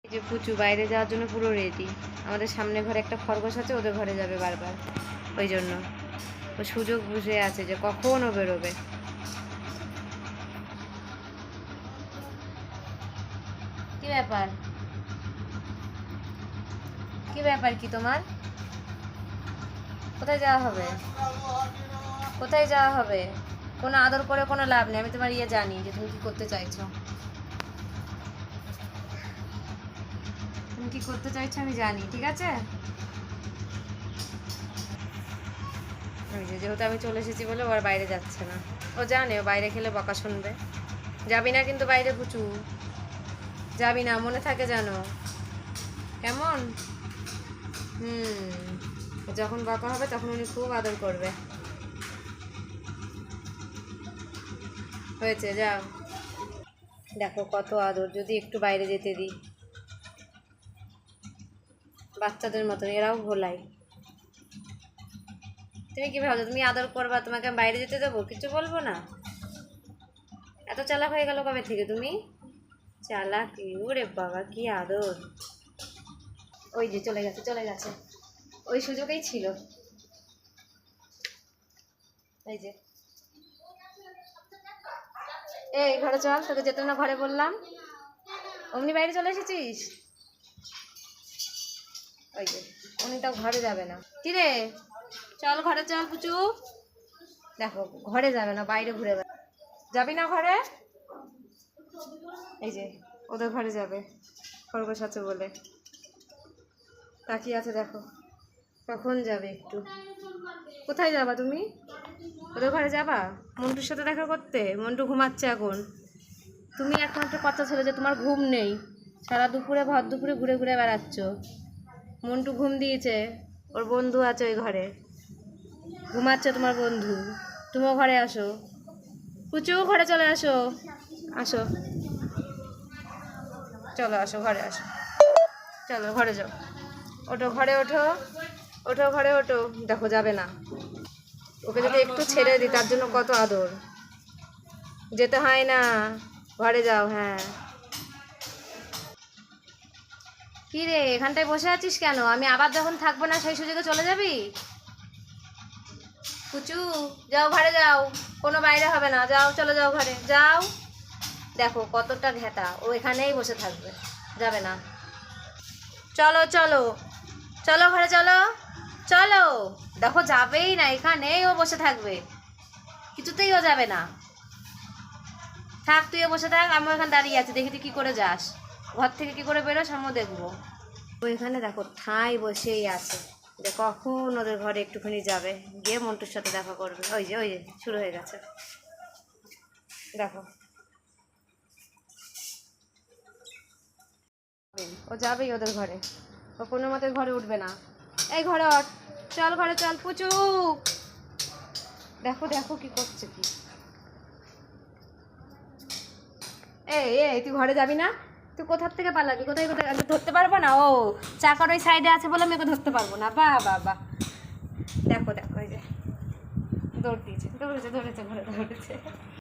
এই যে পুচু বাইরে যাওয়ার জন্য পুরো রেডি। আমাদের সামনে ঘরে একটা খরগোশ আছে, ওদের ঘরে যাবে বারবার, ওই জন্য ও সুযোগ বুঝে আছে যে কখন ও বেরোবে। কি ব্যাপার, কি ব্যাপার, কি তোমার? কোথায় যাওয়া হবে? কোথায় যাওয়া হবে? কোনো আদর করে কোনো লাভ নেই। আমি তোমার জানি যে তুমি কি করতে চাইছো। তুমি কি করতে চাইছো আমি জানি, ঠিক আছে? যেহেতু আমি চলে এসেছি বলে ও আর বাইরে যাচ্ছে না। ও জানে ও বাইরে খেলে বকা শুনবে। যাবি না কিন্তু বাইরে পুচু, যাবি না, মনে থাকে যেন, কেমন? যখন বকা হবে তখন উনি খুব আদর করবে। হয়েছে, যাও। দেখো কত আদর, যদি একটু বাইরে যেতে দিই। বাচ্চাদের মতন এরাও ভোলাই। তুমি কি ভাবছো তুমি আদর করবা, তোমাকে আমি বাইরে যেতে দেবো? কিছু বলবো না। এত চালাক হয়ে গেল কবে থেকে তুমি? চালাক, ওরে বাবা কি আদর। ওই যে চলে গেছে, চলে গেছে, ওই সুযোগেই ছিল। এই যে, এই ঘরে চল, তোকে যেতে না ঘরে বললাম। অমনি বাইরে চলে এসেছিস। ওই যে উনি তো ঘরে যাবে না। কি রে, চল ঘরে চল পুচু। দেখো ঘরে যাবে না, বাইরে ঘুরে বেড়াবে। যাবি না ঘরে? এই যে ওদের ঘরে যাবে, খরগোশ আছে বলে তাকিয়ে আছে। দেখো কখন যাবে একটু। কোথায় যাবা তুমি? ওদের ঘরে যাবা মন্টুর সাথে দেখা করতে? মন্টু ঘুমাচ্ছে এখন। তুমি একমাত্র কথা ছিল যে তোমার ঘুম নেই, সারা দুপুরে ভর দুপুরে ঘুরে ঘুরে বেড়াচ্ছ। মন্টু ঘুম দিয়েছে, ওর বন্ধু আছে ওই ঘরে, ঘুমাচ্ছে তোমার বন্ধু। তুমিও ঘরে আসো, পুচু ঘরে চলে আসো। আসো, চলো আসো, ঘরে আসো, চলো ঘরে যাও। ওঠো ঘরে, ওঠো ওঠো ঘরে ওঠো। দেখো যাবে না, ওকে যদি একটু ছেড়ে দিই তার জন্য কত আদর। যেতে হয় না, ঘরে যাও। হ্যাঁ, কি রে এখানটায় বসে আছিস কেন? আমি আবার যখন থাকবো না সেই সুযোগে চলে যাবি? পুচু যাও ঘরে যাও, কোনো বাইরে হবে না, যাও চলে যাও ঘরে যাও। দেখো কতটা ঘেটা, ও এখানেই বসে থাকবে, যাবে না। চলো চলো চলো ঘরে চলো, চলো। দেখো যাবেই না, এখানেই ও বসে থাকবে, কিছুতেই ও যাবে না। থাক, তুইও বসে থাক, আমি এখানে দাঁড়িয়ে আছি, দেখি তুই কী করে যাস, ঘর থেকে কী করে বেরোস আমিও দেখবো। ও এখানে দেখো ঠাঁই বসেই আছে যে কখন ওদের ঘরে একটুখানি যাবে, গিয়ে মন্টুর সাথে দেখা করবে। ওই যে ওই যে শুরু হয়ে গেছে, দেখো ও যাবেই ওদের ঘরে, ও কোনো মতে ঘরে উঠবে না। এই ঘরে ওঠ, চল ঘরে চল পুচু। দেখো দেখো কি করছে, কি এই এই তুই ঘরে যাবি না? তুই কোথার থেকে পালাবি? কোথায় কোথায়? আমি ধরতে পারবো না। ও চাকার ওই সাইডে আছে বলে আমি ওকে ধরতে পারবো না। বাহ বাহ বাহ, দেখো দেখো, এই যে দৌড় দিয়েছে, দৌড়েছে দৌড়েছে ঘরে দৌড়েছে।